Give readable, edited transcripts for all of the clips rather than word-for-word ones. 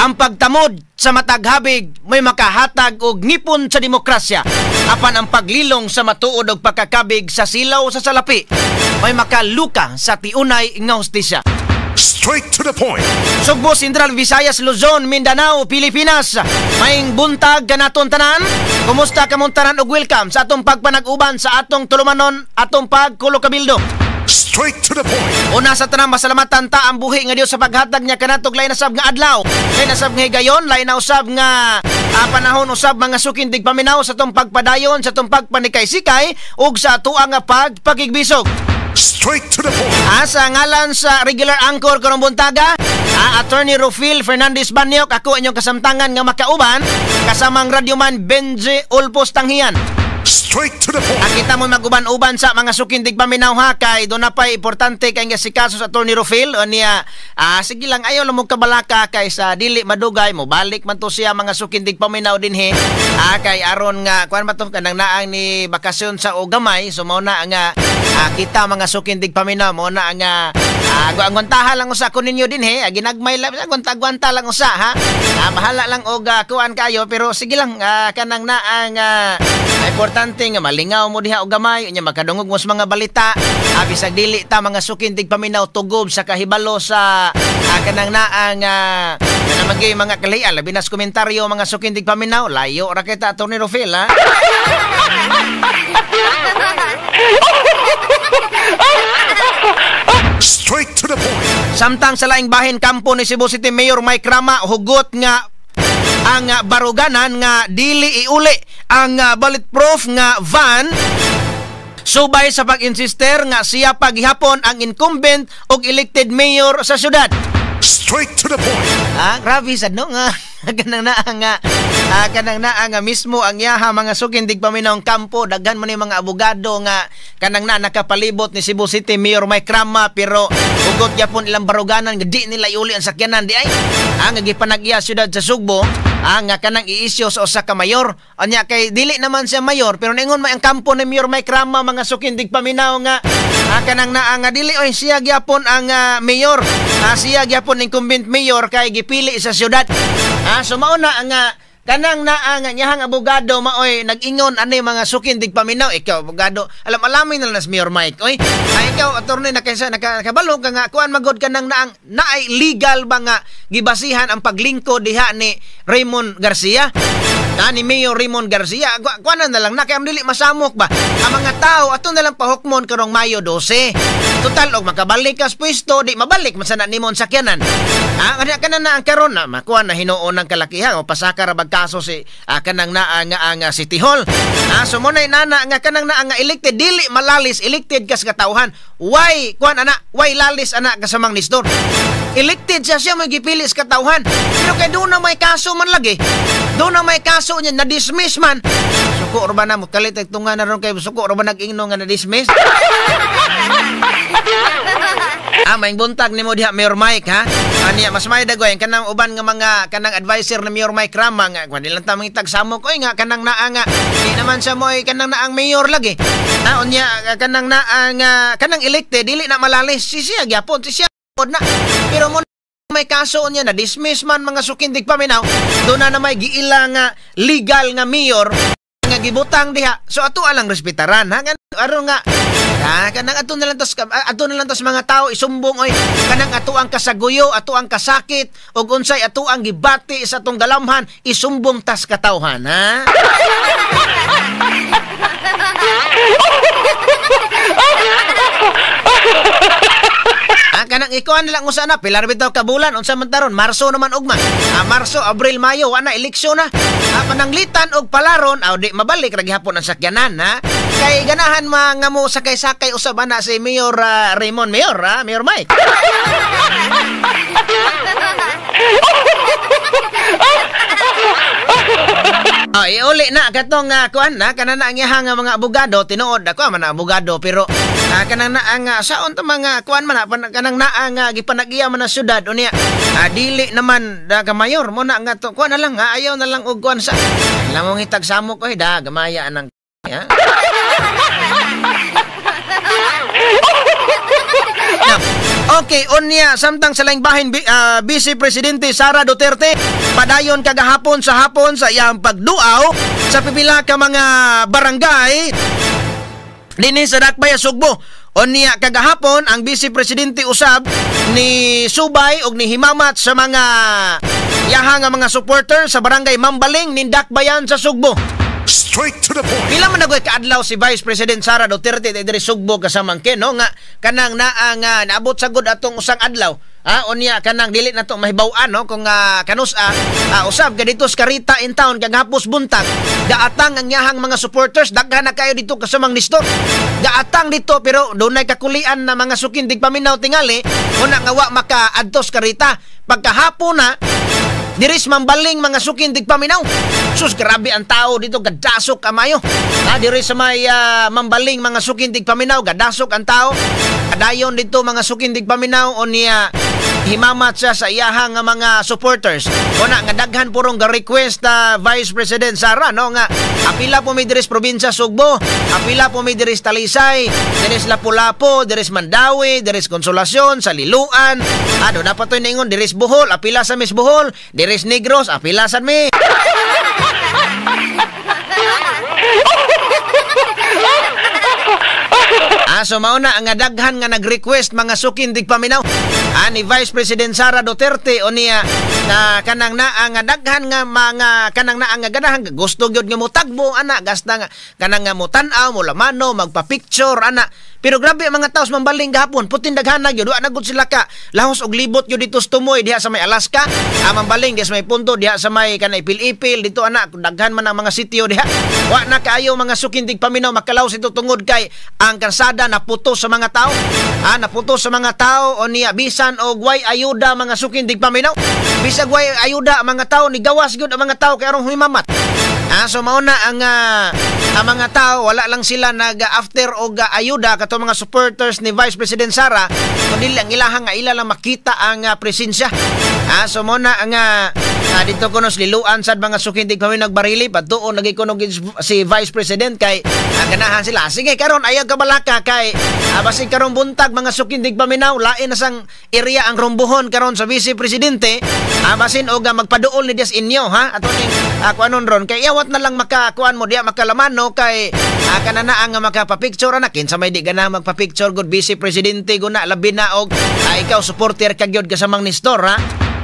Ang pagtamod sa mataghabig may makahatag og ngipon sa demokrasya. Apan ang paglilong sa matuod og pagkakabig sa silaw sa salapi may makaluka sa tiunay nga hustisya. Straight to the point. Sugbo, Central, Visayas, Luzon, Mindanao, Pilipinas. Maing buntag kanaton tanan. Kumusta kamong tanan og welcome sa atong pagpanag-uban sa atong tulumanon, atong pagkulo kabildo. Straight to the point. Una sa tanang masalamatan ta ang buhi nga Dios sa paghatag niya kanatog lain nasab nga adlaw. Lain nasab nga higayon, lain na usab nga panahon usab mga sukindig paminaw sa atong pagpadayon, sa atong pagpanikay-sikay ug sa atuang nga pagigbisog. Straight to the point. Sa ngalan sa regular anchor karong buntaga, Attorney Rufil Fernandez Banyok, ako inyong kasamtangan nga makauban kasamang radyoman Benji Ulpos Tanghian. Straight to the point. Kita mo maguban-uban sa mga sukindig paminaw ha, kay doon na pa importante kay nga si kaso sa Attorney Rufil o niya, sige lang ayaw lang mong kabalaka kay sa dili madugay mo balik man to siya mga sukindig paminaw din he, kay aron nga kuan matong kanang naang ni bakasyon sa Ugamay, so mao na nga kita mga sukindig paminaw mo na nga agwantaha lang usa ko ninyo din he, ginagmay lang agwanta lang usa ha, bahala lang og kuan kayo, pero sige lang kanang naang importante nga malingaw mo diha og gamay unya makadungog mo sa mga balita, bisag dili ta mga sukindig paminaw tugob sa kahibalo sa kanang naang namagay mga kalian labi nas komentaryo mga sukindig paminaw, layo ra kita Attorney Rufil ha. Straight to the point. Samtang sa laing bahin kampo ni Cebu City Mayor Mike Rama hugot nga ang baruganan nga dili iuli ang bulletproof nga van subay sa pag-insister nga siya paghihapon ang incumbent og elected mayor sa syudad. Straight to the point. Grabe sad no nga kanang naa nga mismo ang yaha mga sukindig paminawng kampo, daghan man ni mga abogado nga kanang na nakapalibot ni Cebu City Mayor Mike Rama, pero ugot gyapon ilang baruganan nga di nila iuli ang sakyanan di ay nga gipanag-iya syudad sa Sugbo nga kanang i-issue sa usa ka mayor. Anya kay dili naman siya mayor pero ningon may ang kampo ni Mayor Mike Rama mga sukindig paminaw nga kanang naa nga dili oy siya gyapon ang mayor, siya gyapon incumbent mayor kay gipili sa syudad. So mauna nga kanang naa nga nyahang abogado maoy nag-ingon anay mga sukindig paminaw. Ikaw abogado alam-alamin na nas Mayor Mike oy, ikaw attorney na kaysa nakabalo ka nga kuan magod kanang naang naay legal ba nga gibasihan ang paglingkod diha ni Raymond Garcia ni Mayor Raymond Garcia. Kuanan na lang na kay dili masamok ba ang mga tao ato na lang pahukmon karong Mayo 12. Total og makabalik ka sa pwesto di mabalik man sana nimon sakyanan. Kada kana na ang karon na makuha na hinuon ng kalakihan o pasaka ra bag kaso si kanang naa nga ang City Hall. So mo nay nana nga kanang naa nga elected dili malalis elected ka sa katawhan. Why kuan ana? Why lalis ana ka sa mang nisdor? Elected siya may gipili sa katawhan. Pero kay doon na may kaso man lagi. Doon na may kaso niya na-dismiss man. Suko ra ba na mo kalit tunga na ron kay suko ra ba nag-ingno nga na-dismiss? Maing buntag nimo diha Mayor Mike ha. Aniya mas may dagoy kanang uban nga mga kanang advisor ni Mayor Mike Rama nga kun dilang ta mangitag samok oy nga kanang naa nga di naman sa moy kanang naang mayor lagi. Unya kanang naa nga kanang elected dili na malalis siya gyapon siya na. Pero mo may kaso niya na dismiss man mga sukindig paminaw, doon na may giila nga legal nga mayor nga gibutang diha. So ato alang respetaran ha aron nga kanang ato na lang tos mga tao isumbong oy kanang ato ang kasaguyo, ato ang kasakit ug unsay ato ang gibati sa atong dalamhan isumbong tas katawhan ha. Kanang ikuan lang usa na pilar bitaw ka bulan unsa man taron Marso naman ugma. Marso, Abril, Mayo ana eleksyon na. Pananglitan og palaron di mabalik ra gihapon ang sakyanan ha. Kay ganahan mga mo sakay-sakay usab ana si Mayor Raymond Mayor Mike. Iuli na katong kuan na kanang ang iyahang mga abogado tinuod ako man abogado pero kanang naang saon ta mga kuan man kanang naang gipanag-iya man na syudad unya dili naman da mayor mo na nga to kuan na lang ayaw na lang og kuan sa lamong hitag samok oy da gamaya anang ha. Okay, unya samtang sa laing bahin Vice Presidente Sara Duterte padayon kagahapon sa iyang pagduaw sa pipila ka mga barangay dinhi sa Dakbayan, Sugbo. Unya kagahapon ang Vice Presidente usab ni subay og ni himamat sa mga yaha nga mga supporter sa barangay Mambaling ning Dakbayan sa Sugbo. Straight to the point. Pila man nagoy kaadlaw si Vice President Sara Duterte diri Sugbo kasamang no nga kanang naabot sagod atong usang adlaw. Unya kanang dili na to mahibaw-an no kung kanusa usab kadito sa Karita in town kag hapos buntag gaatang ang yahang mga supporters daghan na kayo dito kasamang nistor. Gaatang dito pero dunay kakulian na mga sukin tigpaminaw tingali una nga wa makaadto sa Karita pagkahapon na diris Mambaling mga sukin tigpaminaw. Sus, grabe ang tao dito, gadasok kamayo. Diris sa may Mambaling mga sukin tigpaminaw, gadasok ang tao. Kadayon dito mga sukin tigpaminaw o niya himamat siya sa iyahang mga supporters. Una nga daghan purong ga-request Vice President Sara no nga apila po may diris probinsya Sugbo, apila po may diris Talisay, diris Lapu-Lapu, diris Mandawi, diris Konsolasyon, Saliluan. Dapat to ningon diris Bohol, apila sa Miss Bohol, diris Negros, apila sa mi. So mauna ang daghan nga nag-request mga sukin tigpaminaw ni Vice President Sara Duterte o niya na kanang ang daghan nga mga kanang ang ganahan gusto gyud nga motagbo ana gasta nga kanang nga mutan-aw mo lamano magpa-picture ana. Pero grabe ang mga taos Mambaling gahapon putin daghan na gyud wa na gud sila ka lahos og libot gyud dito sa Tumoy diha sa may Alaska. Mambaling diha sa may Punto diha sa may kanay Ipil-Ipil dito ana daghan man ang mga sitio diha. Wa na kaayo mga sukin tigpaminaw makalaw sito tungod kay ang karsada naputos sa mga tao. Naputos sa mga tao o niya bisan og way ayuda mga sukin tigpaminaw. Bisag way ayuda ang mga tao ni gawas gyud ang mga tao kay aron humimamat. So mauna ang mga tao wala lang sila nag-after og ayuda kato mga supporters ni Vice President Sara kundi lang ilahang ila lang makita ang presensya. So mauna ang dito kuno liluan sad mga sukin tigpaminaw barili patuon nagikunog si Vice President kay ganahan sila. Sige karon ayaw ka balaka kay basig karon buntag mga sukin tigpaminaw lain na sang area ang rumbuhon karon sa Vice Presidente. Basin og magpaduol ni Dias inyo ato ning kuanon ron kay iawat na lang makakuan mo diya makalamano kay kanana ang makapapicture na kinsa may di gana magpa-picture good Vice Presidente guna labi na og ikaw supporter kag gyud kasamang nistor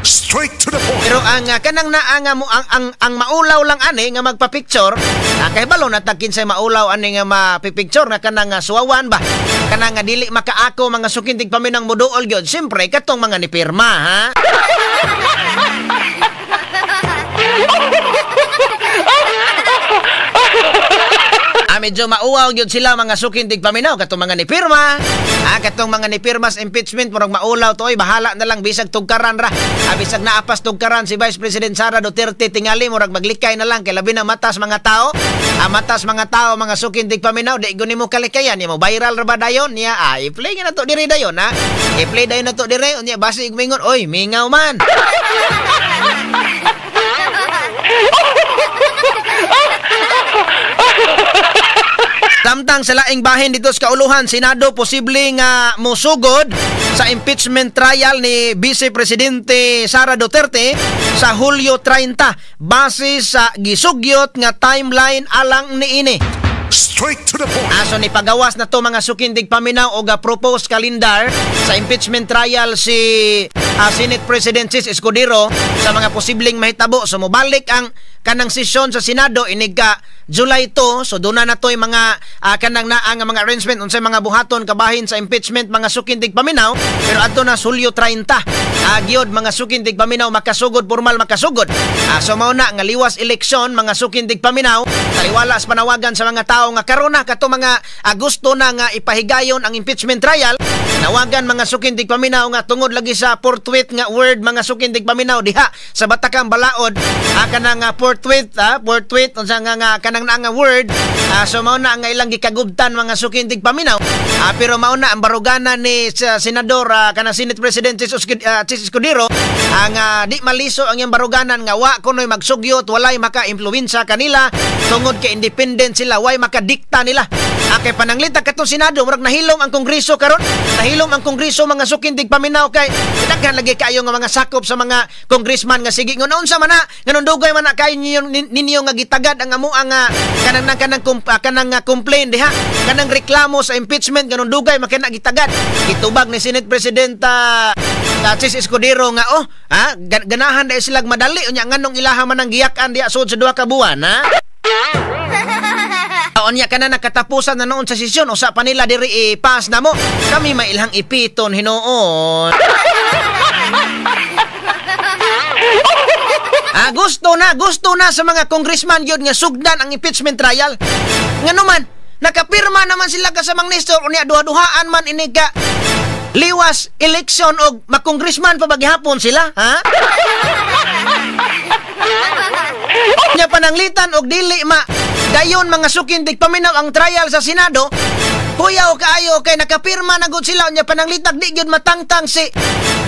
Straight to the point. Pero ang kanang ang maulaw lang ani nga magpa-picture kay balo na tag kinsay maulaw ani nga mapipicture na kanang suwawan ba kanang dili makaako mga sukin tigpaminang muduol gyud siyempre katong mga nipirma medyo mauwaw gyud sila mga sukin tigpaminaw katong mga nipirma katong mga nipirmas impeachment murag maulaw to bahala na lang bisag tugkaran ra bisag naapas tugkaran si Vice President Sara Duterte tingali murag maglikay na lang kay labi na matas mga tao mga sukin tigpaminaw di guni mo kalikayan mo viral ra ba dayon niya i-play na to diri dayon i-play dayon na to diri unya basi igmingon oy mingaw man. Samtang sa laing bahin dito sa kauluhan, Senado posible nga musugod sa impeachment trial ni Vice Presidente Sara Duterte sa Hulyo 30 base sa gisugyot nga timeline alang niini. Straight to the point. So ni pagawas na to mga sukin tigpaminaw og proposed calendar sa impeachment trial si Senate President Chis Escudero sa mga posibleng mahitabo. So mobalik ang kanang sesyon sa Senado inig ka July 2, so doon na to yung mga kanang naang mga arrangement unsay mga buhaton kabahin sa impeachment mga sukin tigpaminaw pero adto na Hulyo 30 gyud mga sukin tigpaminaw makasugod formal makasugod. So mao na nga liwas eleksyon mga sukin tigpaminaw taliwala sa panawagan sa mga tao nga karon na kato mga gusto na nga ipahigayon ang impeachment trial nawagan mga sukin tigpaminaw nga tungod lagi sa forthwith nga word mga sukin tigpaminaw diha sa Batakang Balaod kanang forthwith unsa nga kanang nga word so mao na ang ilang gikagubtan mga sukin tigpaminaw pero mao na ang barugana ni senador kanang Senate President Chis Escudero ang di maliso ang iyang baruganan nga wa kunoy magsugyot walay maka-impluwensya kanila tungod kay independent sila way makadikta nila kay pananglita katong Senado murag nahilom ang Kongreso karon Hilom ang Kongreso mga sukindig paminaw kay daghan lagi kayo nga mga sakop sa mga congressman nga sige ngon unsa man na nganon dugay man na kayo ninyo nga gitagad ang amo ang kanang complaint diha kanang reklamo sa impeachment nganon dugay makina gitagad gitubag ni Senate Presidenta Chis Escudero nga ganahan dahil silang madali unya nganong ilaha man ang giyak-an diya sud sa 2 ka buwan ha. Onya ka na nakatapusan na noon sa sesyon o sa panila diri pass na mo kami mailhang ipiton hinoon. Gusto na sa mga congressman yun nga sugdan ang impeachment trial. Ngano man nakapirma naman sila kasamang Nestor unya duha-duhaan man ini ka liwas election og makongresman pa bagihapon sila ha. Nya pananglitan og dili dayon mga sukindig paminaw ang trial sa Senado. Kuyaw kaayo kay nakapirma na gud sila nya pananglitag di gyud matangtang si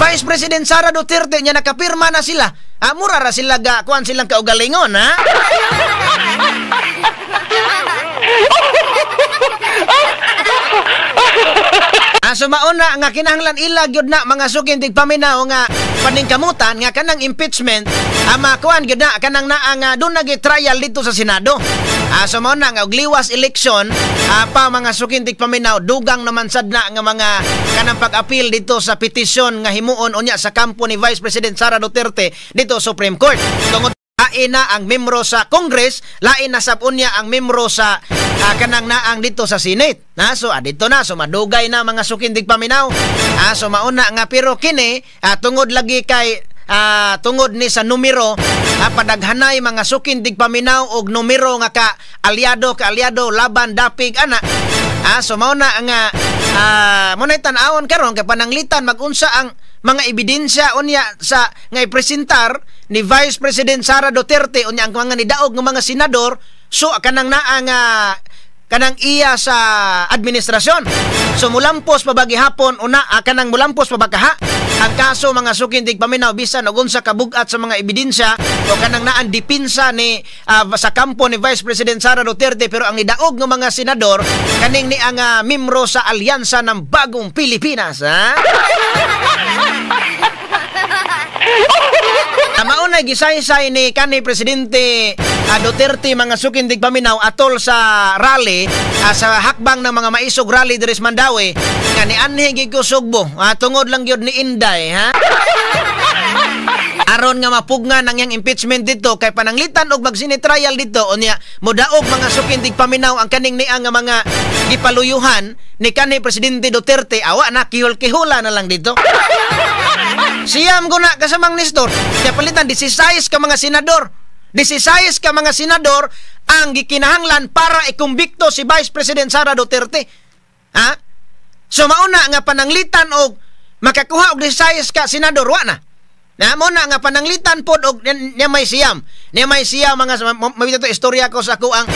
Vice President Sara Duterte nya nakapirma na sila. Mura ra sila kuan silang kaugalingon ha. So mauna nga kinahanglan ila gyud na mga sukindig paminaw nga paningkamutan nga kanang impeachment makuan gyud na kanang naa nga doon nagi-trial dito sa Senado. So mauna nga og liwas election pa mga sukindig paminaw dugang naman sad na nga mga kanang pag-appeal dito sa petisyon nga himuon unya sa kampo ni Vice President Sara Duterte dito sa Supreme Court. Tungod lain na ang membro sa Congress, lain na sabunya ang membro sa kanang naang dito sa Senate. So dito na so madugay na mga sukindig paminaw. So mauna nga pero kini tungod lagi kay tungod ni sa numero padaghanay mga sukindig paminaw og numero nga ka aliado laban dapig ana. So mauna nga munay tan-awon karon kay pananglitan magunsa ang mga ebidensya unya sa nga ipresentar ni Vice President Sara Duterte unya ang mga nidaog ng mga senador so kanang naa nga kanang iya sa administrasyon. So mulampos pa bagihapon una kanang mulampos pa bakaha ang kaso mga sukindig paminaw bisan og unsa kabugat sa mga ebidensya o kanang naan dipinsa ni sa kampo ni Vice President Sara Duterte pero ang nidaog ng mga senador kaning ni ang membro sa alyansa ng Bagong Pilipinas ha. Mauna gisaysay ni kanhi Presidente Duterte mga sukindig paminaw atol sa rally sa hakbang ng mga maisog rally diri sa Mandawi nga ni anhi gid ko sugbo tungod lang gyud ni Inday ha. Aron nga mapugnan ang yang impeachment dito kay pananglitan og mag-Senate trial dito unya modaog mga sukindig paminaw ang kaning ni ang mga gipaluyuhan ni kanhi Presidente Duterte awa na kihul-kihula na lang dito. Siyam ko na kasamang Nestor kaya palitan 16 ka mga senador 16 ka mga senador ang gikinahanglan para ikumbikto si Vice President Sara Duterte ha. So mauna nga pananglitan og makakuha og 16 ka senador wa na mo na nga pananglitan pod og niya may siyam mga mabito istorya ko sa ako ang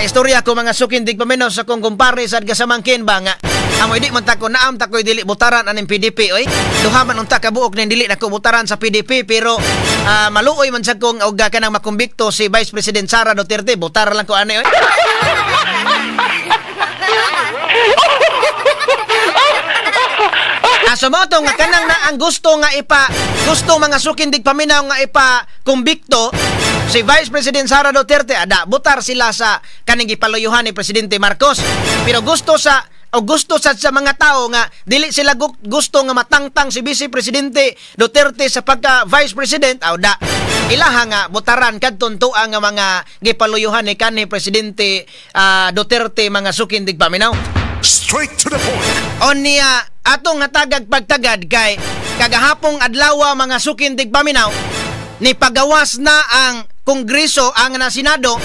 istorya ko mga sukindig paminaw sa kong kumpare sa kasamangkin ba nga amo di man tako naam takoy dili butaran aning PDP oy duha man unta ka buok ning dili nako butaran sa PDP pero maluoy man sa kong og kanang makumbikto si Vice President Sara Duterte butar lang ko ani oy. So mo to nga kanang na ang gusto mga sukindig paminaw nga kumbikto si Vice President Sara Duterte butar sila sa kaning gipaluyuhan ni Presidente Marcos pero gusto sa mga tao nga dili sila gusto nga matangtang si Vice Presidente Duterte sa pagka Vice President ilaha nga butaran kadton tuwa nga mga gipaluyuhan ni kanhi Presidente Duterte mga sukindig paminaw. Straight to the point. Onya atong hatagag pagtagad kay kagahapong adlaw mga sukindig paminaw ni pagawas na ang Kongreso ang Senado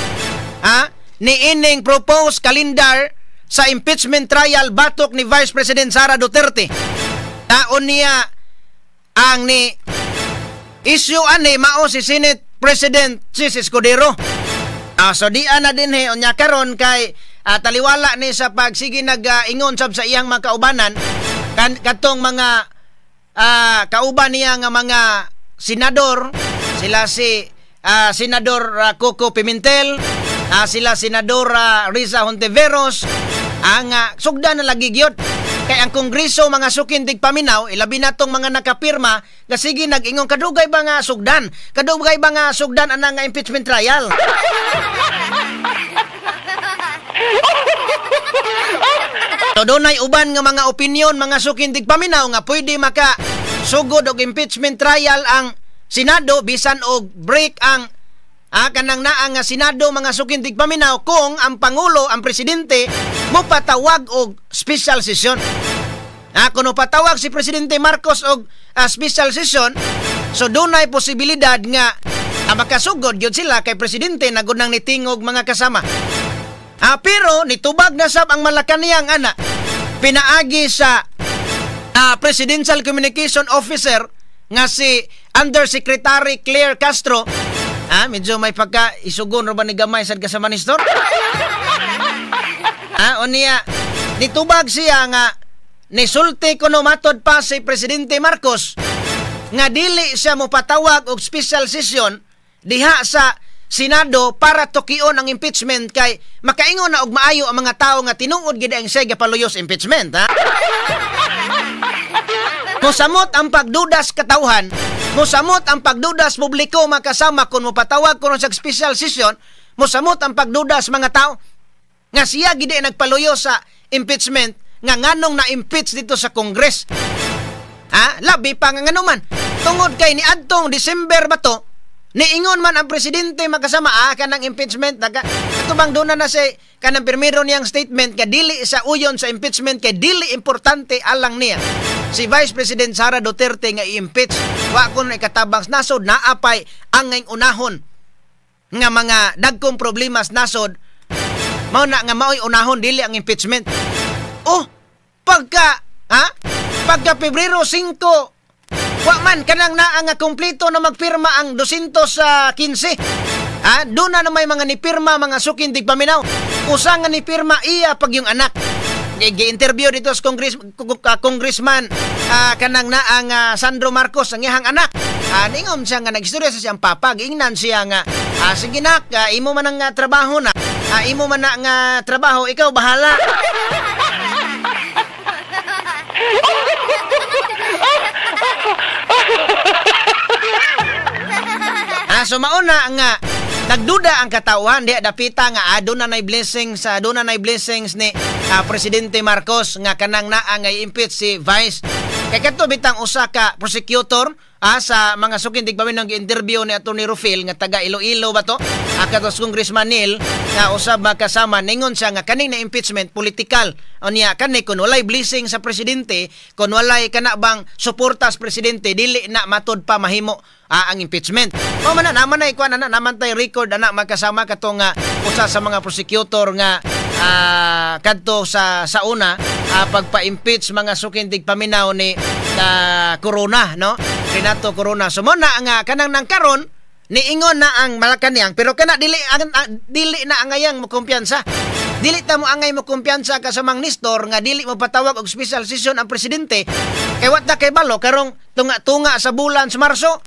ni ining proposed calendar sa impeachment trial batok ni Vice President Sara Duterte. Taon niya ang ni issue ani mao si Senate President Chis Escudero. So di ana din onya karon kay taliwala ni sa pagsige nag-ingon sab sa iyang mga kaubanan katong mga kauban niya nga mga senador sila si Senador Coco Pimentel sila Senador Riza Hontiveros ang sugda na lagi gyud Kay ang Kongreso mga sukindig paminaw, ilabi na tong mga nakapirma, nga sige nag-ingong kadugay ba nga sugdan? Kadugay ba nga sugdan ana nga impeachment trial? So dunay uban nga mga opinion mga sukindig paminaw nga pwede maka sugod og impeachment trial ang Senado bisan og break ang kanang naa nga Senado mga sukindig paminaw kung ang Pangulo, ang Presidente mo patawag og special session. Kung patawag si Presidente Marcos og special session, so dunay posibilidad nga makasugod yun sila kay Presidente na gunang nitingog mga kasama. Pero nitubag na sab ang Malacañang ana pinaagi sa Presidential Communication Officer nga si Undersecretary Claire Castro. Medyo may pagka isugon ro ba ni gamay sad kasama ni Store? Unya nitubag siya nga nisulti kuno matod pa si Presidente Marcos nga dili siya mo patawag og special session diha sa Senado para tukion ang impeachment kay makaingon na og maayo ang mga tao nga tinuod gid ang siya paluyos impeachment. Mosamot ang pagdudas katawhan, mosamot ang pagdudas publiko makasama kung mopatawag kuno sa special session, mosamot ang pagdudas mga tao nga siya gid nagpaluyo sa impeachment nga nganong na-impeach dito sa Congress. Labi pa nga nganuman tungod kay ni adtong December ba to niingon man ang Presidente makasama kanang impeachment ito bang doon na si kanang pirmiro niyang statement ka dili sa uyon sa impeachment kay dili importante alang niya si Vice President Sara Duterte nga i-impeach wa kun ikatabang nasod naapay angay unahon nga mga dagkong problemas nasod mao na nga maoy unahon dili ang impeachment. Pagka Pebrero 5 wa man kanang naa nga kompleto na magpirma ang 215. Doon na may mga nipirma mga sukindig paminaw. Usa nga nipirma iya pag yung anak. Gi-interview dito sa congressman kanang naa nga Sandro Marcos ang iyang anak. Ningom siya nga nagistorya sa siyang papa. Giingnan siya nga sige nak, imo man ang trabaho na. Imo man na nga trabaho, ikaw bahala. So mauna nga nagduda ang katawhan di dapita nga doon na nay blessings ni Presidente Marcos nga kanang naa nga i-impeach si Vice. Kay kadto bitang usa ka prosecutor sa mga sukindig paminong interview ni Atty. Rufil nga taga Iloilo ba to? Katos Congressman Neil nga usab makasama ningon siya nga kaning na impeachment political. Unya kani kun walay blessing sa presidente, kun walay kana bang suporta sa presidente dili na matud pa mahimo ang impeachment. O man naman na ikuan na naman tay record ana makasama katong usa sa mga prosecutor nga kadto sa una pagpa-impeach mga sukindig paminaw ni Corona, no? Renato Corona. So mo na nga kanang nang karon niingon na ang Malacañang pero kana dili na angayang mo kumpiyansa. Dili ta mo angay mo kumpiyansa ka sa mang Nestor nga dili mo patawag og special session ang presidente kay wat na kay balo karong tunga sa bulan sa Marso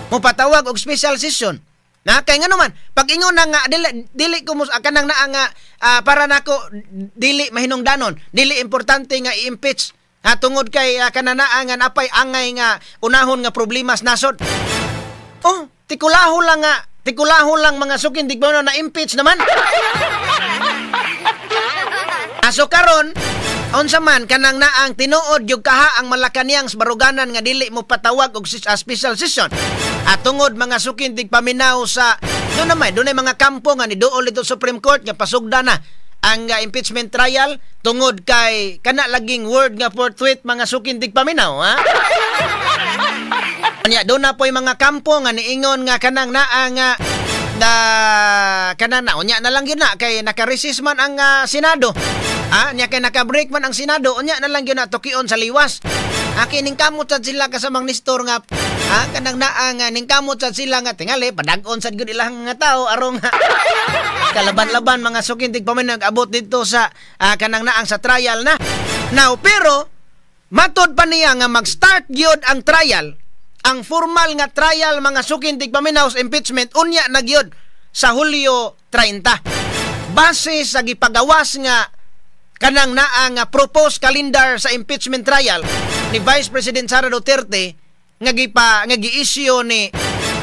mo patawag og special session. Kay nga naman pag ingon na nga dili ko mo kanang naa nga para nako dili mahinungdanon, dili importante nga i-impeach tungod kay kananaa nga napay angay nga unahon nga problemas nasod. Tikulaho lang mga sukindig mo na impeach naman. So karon unsa man kanang naang tinuod yung kaha ang Malacañang baruganan nga dili mo patawag og special session tungod mga sukindig paminaw sa doon ay mga kampo nga ni duol dito Supreme Court nga pasugda na ang impeachment trial tungod kay kana laging word nga forthwith mga sukindig paminaw Anya doon na po yung mga kampo nga niingon nga kanang naa nga kanang na unya na lang yun na kay naka-resist man ang Senado. Nya kay naka-break man ang Senado, unya na lang yun na tukion sa liwas. Kining kamot sad sila kasamang Nestor nga kanang naa nga ning kamot sad sila nga tingali padag-on sad gyud ilang nga tao arong kalaban-laban mga sukindig pa man nag-abot dito sa kanang naang sa trial na. Now pero matod pa niya nga mag-start gyud ang trial. Ang formal nga trial mga sukindig paminaw sa impeachment unya na gyud sa Hulyo 30. Base sa gipagawas nga kanang naang proposed calendar sa impeachment trial ni Vice President Sara Duterte nga gi-issue ni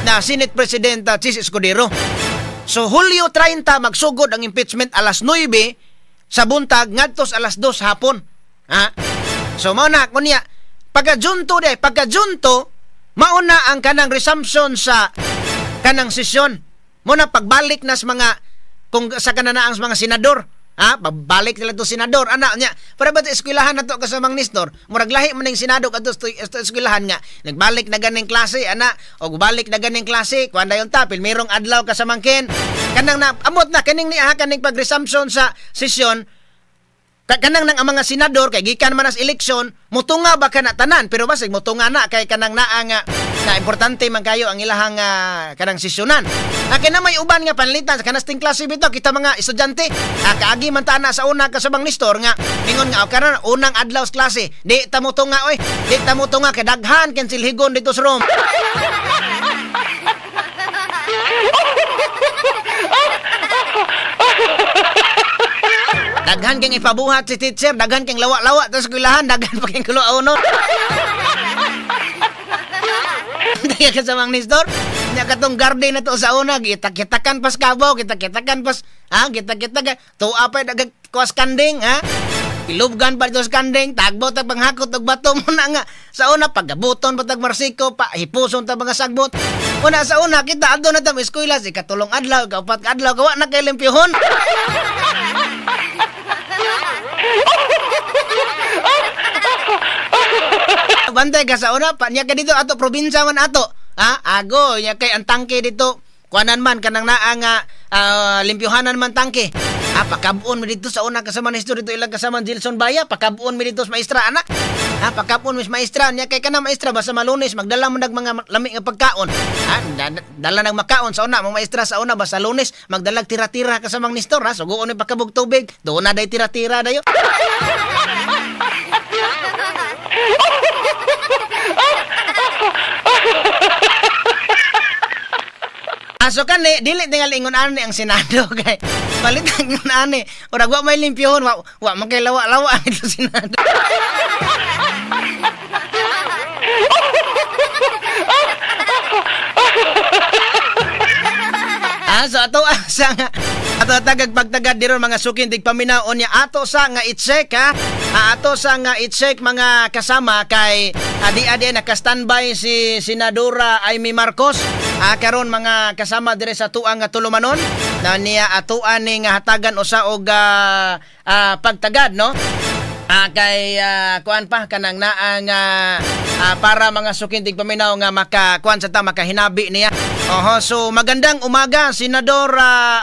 na Senate President Chis Escudero. So Hulyo 30 magsugod ang impeachment alas 9 sa buntag ngadto alas 2 hapon. Ha? So mao na kunya pagkajunto mauna ang kanang resumption sa kanang sesyon. Muna pagbalik na sa mga kung sa kananaang mga senador. Ha, babalik sila to senador. Ana nya, para ba eskwelahan nato kasamang Nestor? Murag lahi man ning senado kadto eskwelahan nga. Nagbalik na ganing klase ana o balik na ganing klase kuan dayon tapil merong adlaw kasamangkin. Kanang na amot na kaning niya kaning pag-resumption sa sesyon. Kanang nang ang mga senador kay gikan man as eleksyon mutunga ba kana tanan pero basig mutunga na kay kanang naa nga na importante man kayo ang ilahang kanang sesyonan. Kay na may uban nga panlitan sa kanasting klase bitaw kita mga estudyante. Kaagi man ta na sa una kasabang Nestor nga ningon nga karon unang adlaw sa klase di ta mutunga oy di ta mutunga kay daghan ken silhigon dito sa room. Daghan kang ipabuhat si teacher, daghan kang lawa-lawa sa eskwelahan, daghan pa kang kulo-uno. Daya ka sa mga Nestor, niya katong garden na to sa una, kita-kitakan pas kabaw, kita-kitakan pas, kita-kitakan, tuwa pa daghan kuwas kanding, Pilubgan pa dito sa kanding, tagbo tag panghakot og bato mo na nga. Sa una pagabuton pa tag marsiko, pa hipuson ta mga sagbot. Una sa una kita adto na ta eskwela si katulong adlaw, kaupat adlaw kawa na kay limpyuhon. Bantay ka sa una, pa niya ka dito ato probinsya man ato. Ago, niya kay ang tangke dito. Kuanan man kanang naang limpyuhanan man tangke. Pakabuon mi dito sa una kasama Nestor dito ilang kasama Gilson Baya, pakabuon mi dito sa maestra anak. Pakabuon mi sa maestra niya kay kana maestra basta malunes magdala mo nag mga lami nga pagkaon. Dala nang makaon sa una, mga maestra sa una basta Lunes magdalag tira-tira kasama Nestor suguon mi pakabog tubig. Doon na day tira-tira dayo. So kani dili tingal ingon ani ang Senado kay palit ingon ani ora wa may limpyuhon wa magkay lawa-lawa ito Senado. So ato tagag pagtagad diron mga sukin dig paminaon niya ato sa nga i-check ato sa nga i-check mga kasama kay adi-adi naka-standby si Senadora Amy Marcos karon mga kasama dire sa tuang nga tulumanon na niya atuan ni nga hatagan usa og pagtagad no kay kuan pa kanang naang para mga sukintig paminaw nga makakuan sa ta makahinabi niya. So magandang umaga Senador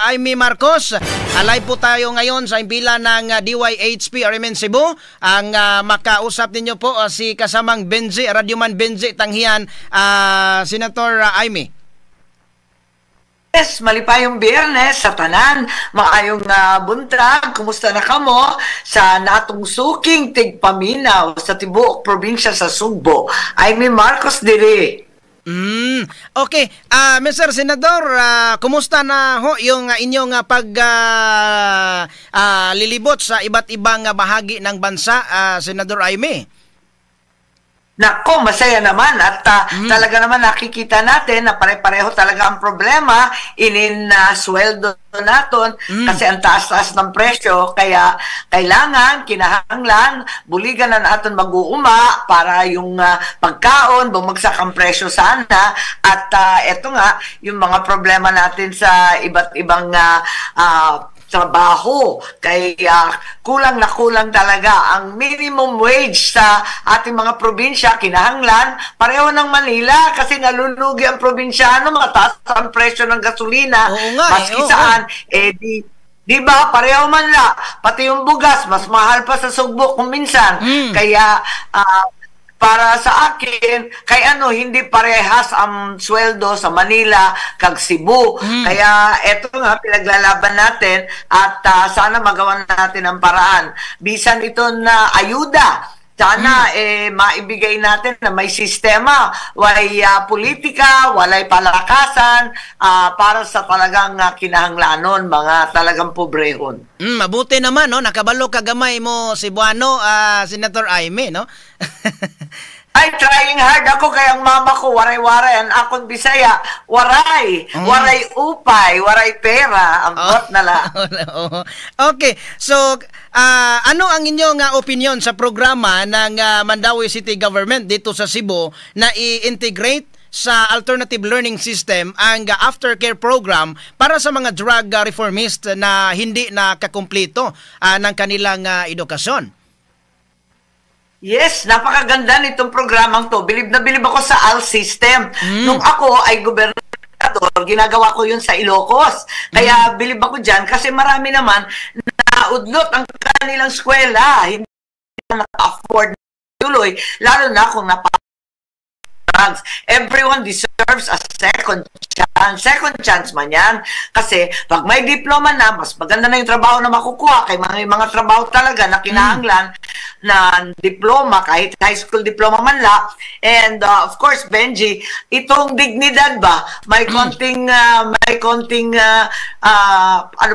Amy Marcos. Alay po tayo ngayon sa impila ng DYHP RMN Cebu. Ang makausap ninyo po si kasamang Benji, Radyoman Benji Tanghian, Senator Amy. Yes, malipayong Biyernes sa tanan, maayong buntag, kumusta na kamo sa natong suking tigpaminaw sa tibuok probinsya sa Sugbo. Amy Marcos diri. Okay, Mr. Senador, kumusta na ho yung inyong lilibot sa iba't ibang bahagi ng bansa, Senador Amy? Nako, masaya naman at talaga naman nakikita natin na pare-pareho talaga ang problema sweldo naton kasi ang taas-taas ng presyo kaya kailangan, kinahanglan buligan na natin mag-uuma para yung pagkaon, bumagsak ang presyo sana at eto nga, yung mga problema natin sa iba't ibang trabaho kaya kulang na kulang talaga ang minimum wage sa ating mga probinsya kinahanglan pareho ng Manila kasi nalulugi ang probinsyano mataas ang presyo ng gasolina maski saan di ba pareho man la pati yung bugas mas mahal pa sa Sugbo kung minsan kaya para sa akin, kay hindi parehas ang sweldo sa Manila kag Cebu. Kaya eto nga, pinaglalaban natin at sana magawan natin ang paraan. Bisan ito na ayuda Sana maibigay natin na may sistema, walay politika, walay palakasan para sa talagang kinahanglanon, mga talagang pobrehon. Mabuti naman, no? Nakabalo kagamay mo, Cebuano, Senator Aimee, no? Ay, trying hard ako kay ang mama ko, waray-waray, ang akong Bisaya, waray, waray upay, waray pera, ambot na la. Okay, so ano ang inyong opinion sa programa ng Mandaue City Government dito sa Cebu na i-integrate sa alternative learning system ang aftercare program para sa mga drug reformist na hindi nakakumpleto ng kanilang edukasyon? Yes, napakaganda nitong programang to. Bilib na bilib ako sa AL system. Nung ako ay gobernador, ginagawa ko yun sa Ilocos. Kaya bilib ako dyan kasi marami naman naudlot ang kanilang eskwela. Hindi na naka-afford tuloy. Lalo na kung drugs. Everyone deserves a second chance. Second chance man yan. Kasi pag may diploma na, mas maganda na yung trabaho na makukuha. Kay mga trabaho talaga na kinahanglan na diploma, kahit high school diploma man la. And of course, Benji, itong dignidad ba, may konting ano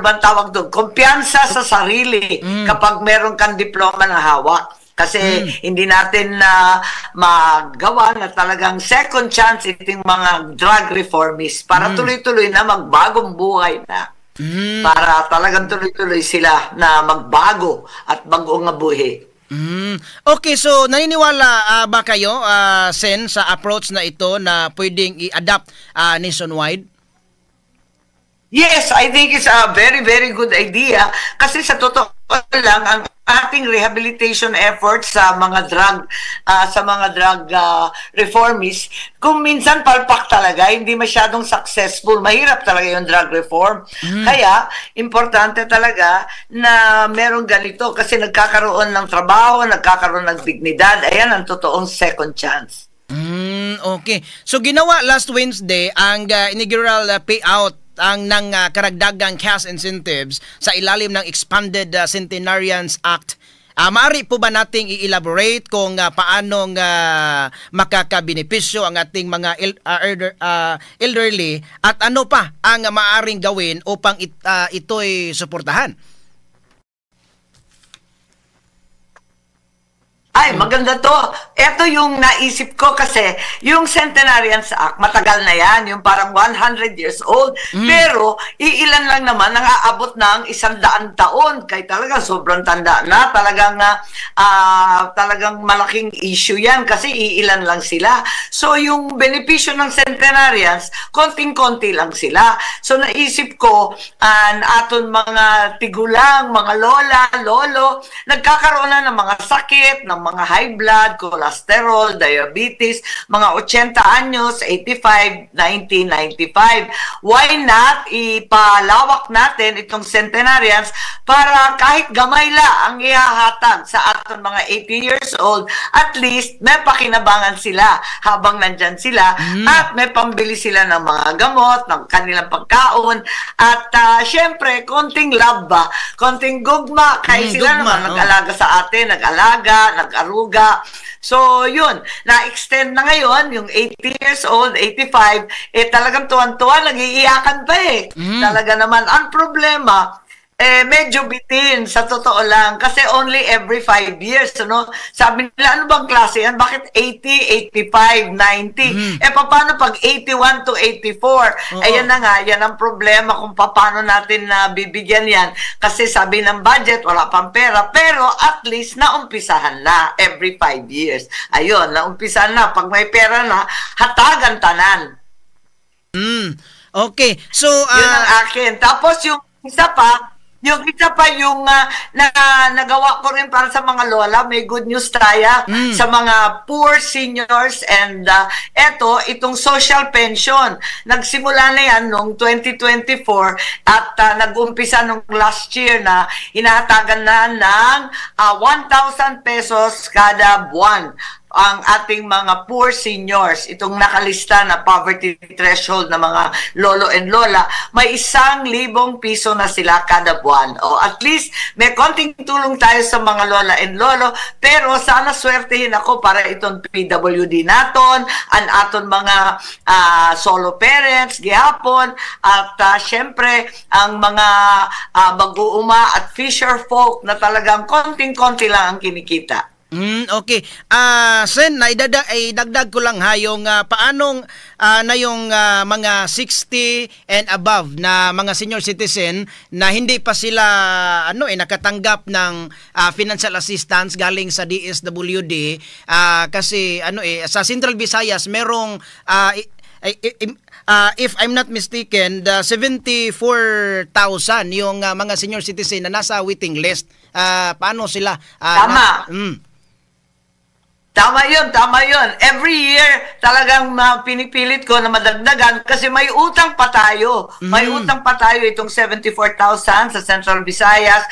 bang tawag doon? Kumpiyansa sa sarili kapag meron kang diploma na hawak. Kasi hindi natin magawa na talagang second chance itong mga drug reformists para tuloy-tuloy na magbagong buhay na. Para talagang tuloy-tuloy sila na magbago at bagong buhay. Okay, so naniniwala ba kayo, Sen, sa approach na ito na pwedeng i-adapt nationwide? Yes, I think it's a very, very good idea. Kasi sa totoo lang, ang ating rehabilitation efforts sa mga drug reformists, kung minsan palpak talaga, hindi masyadong successful. Mahirap talaga yung drug reform. Kaya, importante talaga na merong ganito kasi nagkakaroon ng trabaho, nagkakaroon ng dignidad. Ayan ang totoong second chance. Okay. So, ginawa last Wednesday ang inaugural payout ng karagdagang cash incentives sa ilalim ng Expanded Centenarians Act. Maaari po ba nating i-elaborate kung paano makakabenepisyo ang ating mga elderly at ano pa ang maaaring gawin upang ito'y suportahan? Ay, maganda to. Ito yung naisip ko kasi yung Centenarians Act, matagal na yan, yung parang 100 years old. Pero, iilan lang naman ang aabot ng 100 taon. Kaya talagang sobrang tanda na. Talagang malaking issue yan kasi iilan lang sila. So, yung benepisyo ng Centenarians, konting-konti lang sila. So, naisip ko, aton mga tigulang, mga lola, lolo, nagkakaroon na ng mga sakit, ng mga high blood, cholesterol, diabetes, mga 80 anyos, 85, 90, 95. Why not ipalawak natin itong centenarians para kahit gamay la ang ihahatag sa ating mga 80 years old, at least may pakinabangan sila habang nandyan sila at may pambili sila ng mga gamot, ng kanilang pagkaon, at syempre, konting love ba, konting gugma, kaya sila naman nag-alaga sa atin, nag-aruga. So, yun, na-extend na ngayon, yung 80 years old, 85, talagang tuwan-tuwa, nag-iiyakan pa Talaga naman, ang problema, medyo bitin, sa totoo lang, kasi only every 5 years, ano? Sabi nila, ano bang klase yan? Bakit 80, 85, 90? Paano pag 81 to 84? Ayan na nga, yan ang problema kung paano natin bibigyan yan. Kasi sabi ng budget, wala pang pera, pero at least naumpisahan na every 5 years. Ayun, naumpisahan na. Pag may pera na, hatagan tanan. Okay, so yun ang akin. Tapos yung isa pa yung nagawa ko rin para sa mga lola, may good news tayo sa mga poor seniors, and itong social pension. Nagsimula na yan noong 2024 at nag-umpisa nung last year na hinahatagan na ng 1,000 pesos kada buwan. ang ating mga poor seniors, itong nakalista na poverty threshold na mga lolo and lola, may 1,000 piso na sila kada buwan. O at least may konting tulong tayo sa mga lola and lolo, pero sana swertehin ako para itong PWD naton, ang aton mga solo parents, gihapon, at syempre ang mga mag-uuma at fisher folk na talagang konting-konti lang ang kinikita. Okay. Sen, idagdag ko lang ha yung paanong na yung mga 60 and above na mga senior citizen na hindi pa sila nakatanggap ng financial assistance galing sa DSWD kasi sa Central Visayas merong if I'm not mistaken, 74,000 yung mga senior citizen na nasa waiting list. Paano sila? Tama. Tama yun. Every year, talagang pinipilit ko na madagdagan kasi may utang pa tayo. May utang pa tayo itong 74,000 sa Central Visayas.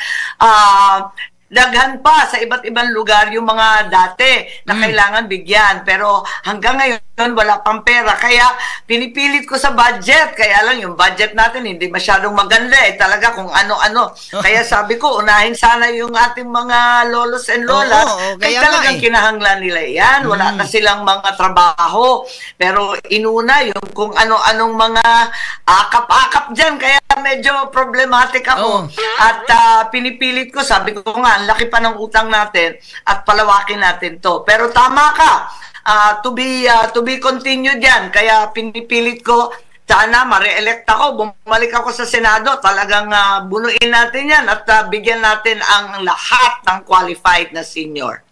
Daghan pa sa iba't ibang lugar yung mga dati na kailangan bigyan. Pero hanggang ngayon, wala pang pera. Kaya pinipilit ko sa budget. Kaya lang yung budget natin hindi masyadong maganda. Talaga kung ano-ano. Kaya sabi ko, unahin sana yung ating mga lolos and lolas. Kaya talagang kinahanglan nila yan. Wala na silang mga trabaho. Pero inuna yung kung ano-anong mga akap-akap dyan. Kaya medyo problematic ako. At pinipilit ko, sabi ko nga, ang laki pa ng utang natin at palawakin natin to. Pero tama ka, to be continued yan. Kaya pinipilit ko, sana ma-re-elect ako, bumalik ako sa Senado, talagang bunuin natin yan at bigyan natin ang lahat ng qualified na senior.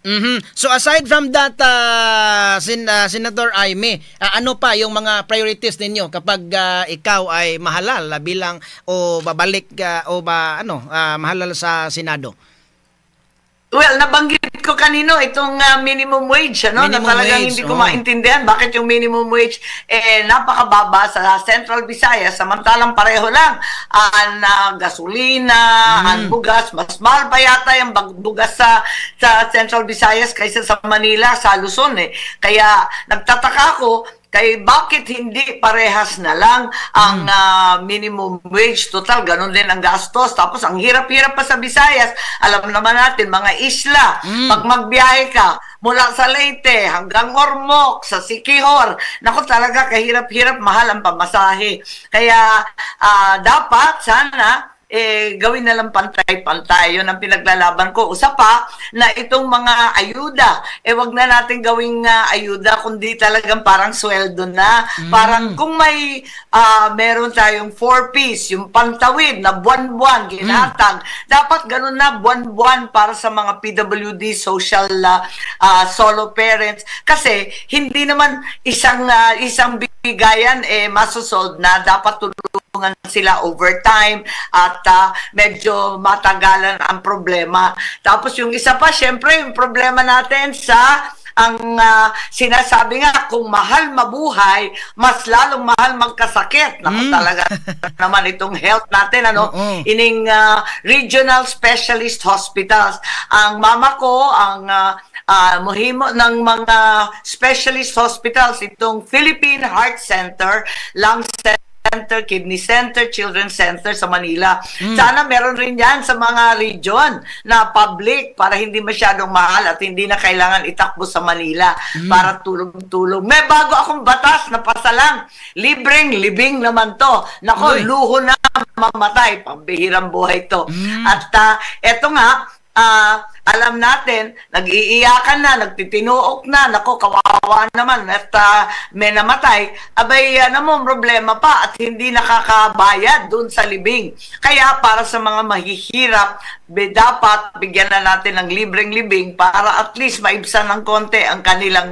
So aside from that, Senator Aimee, ano pa yung mga priorities ninyo kapag ikaw ay mahalal bilang o babalik mahalal sa Senado? Well, nabanggit ko kanino itong minimum wage, na talagang hindi ko maintindihan bakit yung minimum wage napakababa sa Central Visayas, samantalang pareho lang ang gasolina, ang bugas, mas mahal pa yata yung bugas sa Central Visayas kaysa sa Manila, sa Luzon Kaya nagtataka ako, bakit hindi parehas na lang ang minimum wage? Total, ganun din ang gastos. Tapos, ang hirap-hirap pa sa Visayas. Alam naman natin, mga isla. Pag magbiyahe ka, mula sa Leyte hanggang Ormoc, sa Siquijor, naku talaga, kahirap-hirap, mahal ang pamasahe. Kaya, dapat, sana, gawin na lang pantay-pantay. Yun ang pinaglalaban ko. Usa pa, na itong mga ayuda, wag na natin gawing ayuda, kundi talagang parang sweldo na. Parang kung may meron tayong 4-piece, yung pantawid na buwan-buwan, ginatag, dapat ganun na buwan-buwan para sa mga PWD, social solo parents. Kasi, hindi naman isang bigayan masosolve na, dapat tulungan sila overtime at medyo matagalan ang problema. Tapos yung isa pa, syempre, yung problema natin sa ang sinasabi nga, kung mahal mabuhay, mas lalong mahal magkasakit. Naku talaga naman itong health natin, ining regional specialist hospitals. Ang mama ko, ang muhimo ng mga specialist hospitals, itong Philippine Heart Center, Lung Center, Kidney Center, Children's Center sa Manila. Sana meron rin yan sa mga region na public para hindi masyadong mahal at hindi na kailangan itakbo sa Manila para tulong-tulong. May bago akong batas na pasalang. Libreng libing naman to. Nako, luho na mamatay. Pambihirang buhay to. At eto nga, alam natin, nag-iiyakan na, nagtitinuok na, nako, kawawa naman, at may namatay, abay, problema pa at hindi nakakabayad dun sa libing. Kaya para sa mga mahihirap, dapat bigyan na natin ng libreng libing para at least maibsan ng konti ang kanilang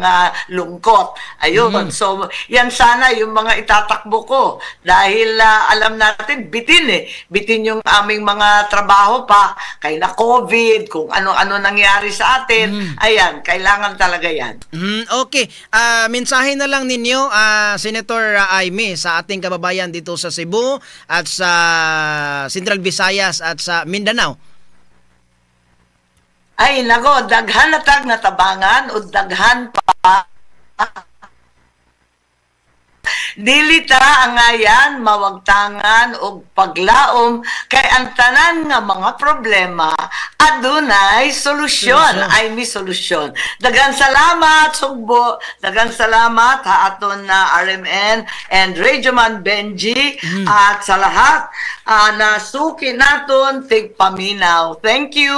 lungkot. Ayun, so yan sana yung mga itatakbo ko dahil alam natin, bitin yung aming mga trabaho pa, kay na COVID, kung ano nangyari sa atin, ayan, kailangan talaga yan. Okay, mensahe na lang ninyo, Senator Aimee, sa ating kababayan dito sa Cebu at sa Central Visayas at sa Mindanao. Ay nako, daghan na tag natabangan o daghan pa dili ta angayan mawagtangan og paglaom kay ang tanan nga mga problema adunay solusyon. Ay mi solusyon. Daghang salamat Sugbo, daghang salamat ha aton na RMN and Radioman Benji at sa lahat na suki naton tigpaminaw. Thank you.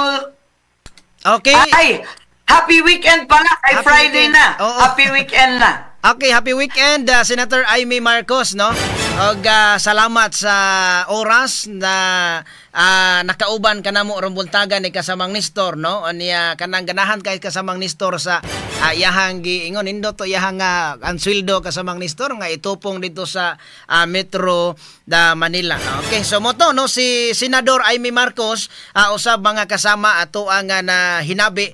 Okay. Ay, happy weekend pala kay Happy Friday weekend. na. Oo. Happy weekend na. Okay, happy weekend, Senator Amy Marcos, no? Og salamat sa oras na nakauban ka na mo rumbuntagan ni kasamang Nestor, no? Aniya kanang ganahan kay kasamang Nestor sa iyahang giingon indot to iyahang ang sweldo kasamang Nestor nga itupong dito sa Metro da Manila. Okay, so mo to no si Senador Amy Marcos usab mga kasama ato ang na hinabi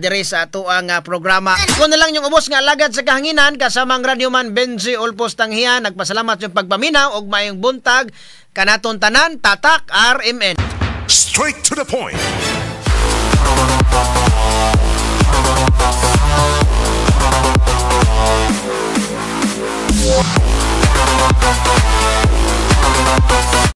diri sa ato ang programa. Kuno na lang yung ubos nga alagad sa kahanginan kasamang Radioman Benji Olpos Tanghian. Nagpasalamat yung pagpaminaw og mayong buntag kanaton tanan tatak RMN. Straight to the point.